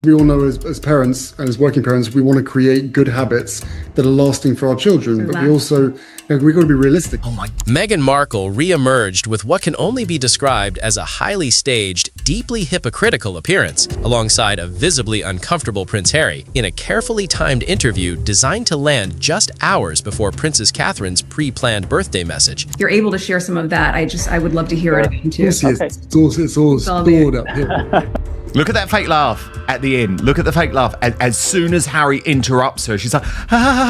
We all know as parents and as working parents, we want to create good habits that are lasting for our children, but we also, we've got to be realistic. Meghan Markle re-emerged with what can only be described as a highly staged, deeply hypocritical appearance, alongside a visibly uncomfortable Prince Harry, in a carefully timed interview designed to land just hours before Princess Catherine's pre-planned birthday message. If you're able to share some of that, I would love to hear it again too. It's all stored up here. Look at that fake laugh at the end. Look at the fake laugh. As soon as Harry interrupts her, she's like,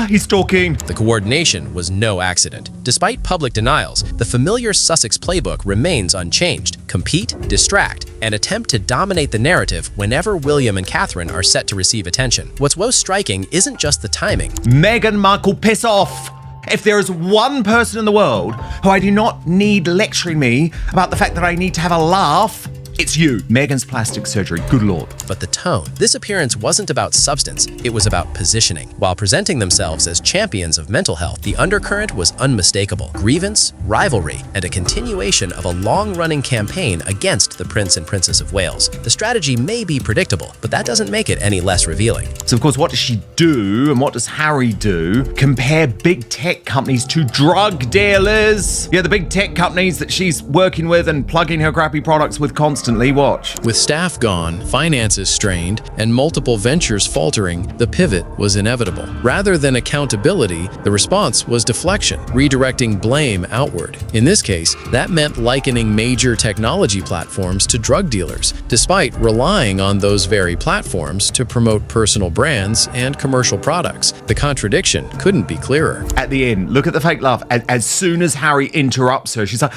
he's talking. The coordination was no accident. Despite public denials, the familiar Sussex playbook remains unchanged. Compete, distract, and attempt to dominate the narrative whenever William and Catherine are set to receive attention. What's most striking isn't just the timing. Meghan Markle, piss off! If there is one person in the world who I do not need lecturing me about the fact that I need to have a laugh, it's you. Meghan's plastic surgery, good lord. But the tone. This appearance wasn't about substance, it was about positioning. While presenting themselves as champions of mental health, the undercurrent was unmistakable. Grievance, rivalry, and a continuation of a long-running campaign against the Prince and Princess of Wales. The strategy may be predictable, but that doesn't make it any less revealing. So of course, what does she do and what does Harry do? Compare big tech companies to drug dealers. Yeah, the big tech companies that she's working with and plugging her crappy products with constantly. Watch. With staff gone, finances strained, and multiple ventures faltering, the pivot was inevitable. Rather than accountability, the response was deflection, redirecting blame outward. In this case, that meant likening major technology platforms to drug dealers, despite relying on those very platforms to promote personal brands and commercial products. The contradiction couldn't be clearer. At the end, look at the fake laugh. As soon as Harry interrupts her, she's like,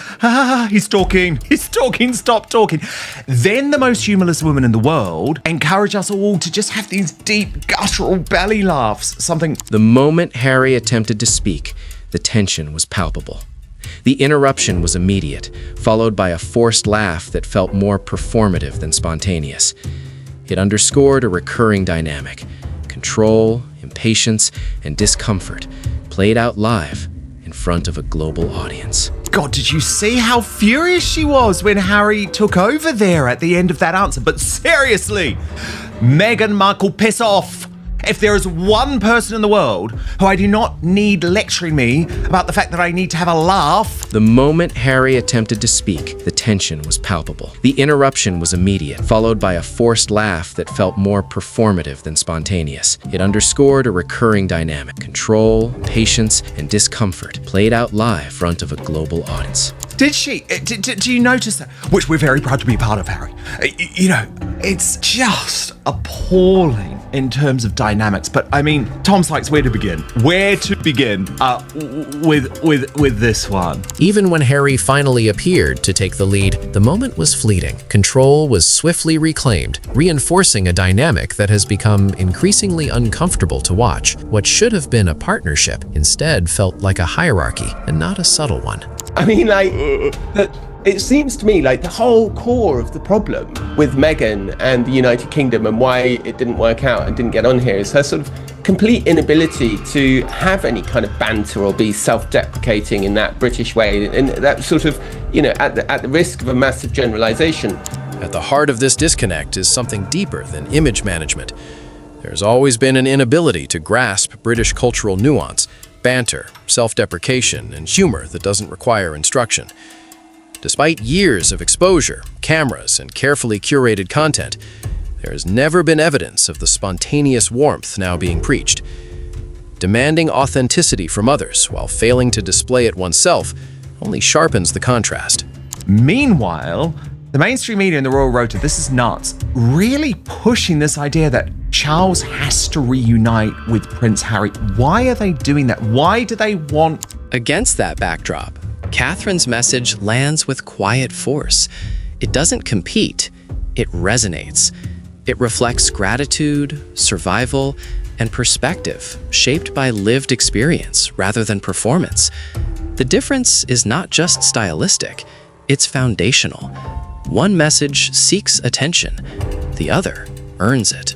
he's talking, stop talking. Then the most humorless woman in the world encourage us all to just have these deep, guttural belly laughs, something. The moment Harry attempted to speak, the tension was palpable. The interruption was immediate, followed by a forced laugh that felt more performative than spontaneous. It underscored a recurring dynamic: control, impatience, and discomfort, played out live in front of a global audience. God, did you see how furious she was when Harry took over there at the end of that answer? But seriously, Meghan Markle, piss off! If there is one person in the world who I do not need lecturing me about the fact that I need to have a laugh. The moment Harry attempted to speak, the tension was palpable. The interruption was immediate, followed by a forced laugh that felt more performative than spontaneous. It underscored a recurring dynamic: control, patience, and discomfort, played out live in front of a global audience. Did she? Do you notice that? Which we're very proud to be a part of, Harry. You know, it's just appalling in terms of dynamics. But I mean, Tom Sykes, where to begin? Where to begin with this one? Even when Harry finally appeared to take the lead, the moment was fleeting. Control was swiftly reclaimed, reinforcing a dynamic that has become increasingly uncomfortable to watch. What should have been a partnership instead felt like a hierarchy, and not a subtle one. I mean, it seems to me like the whole core of the problem with Meghan and the United Kingdom and why it didn't work out and didn't get on here is her sort of complete inability to have any kind of banter or be self-deprecating in that British way, and that sort of, at the risk of a massive generalization. At the heart of this disconnect is something deeper than image management. There's always been an inability to grasp British cultural nuance, banter, self-deprecation, and humor that doesn't require instruction. Despite years of exposure, cameras, and carefully curated content, there has never been evidence of the spontaneous warmth now being preached. Demanding authenticity from others while failing to display it oneself only sharpens the contrast. Meanwhile, the mainstream media and the Royal Rota, this is nuts, really pushing this idea that Charles has to reunite with Prince Harry. Why are they doing that? Why do they want... Against that backdrop, Catherine's message lands with quiet force. It doesn't compete, it resonates. It reflects gratitude, survival, and perspective, shaped by lived experience rather than performance. The difference is not just stylistic, it's foundational. One message seeks attention, the other earns it.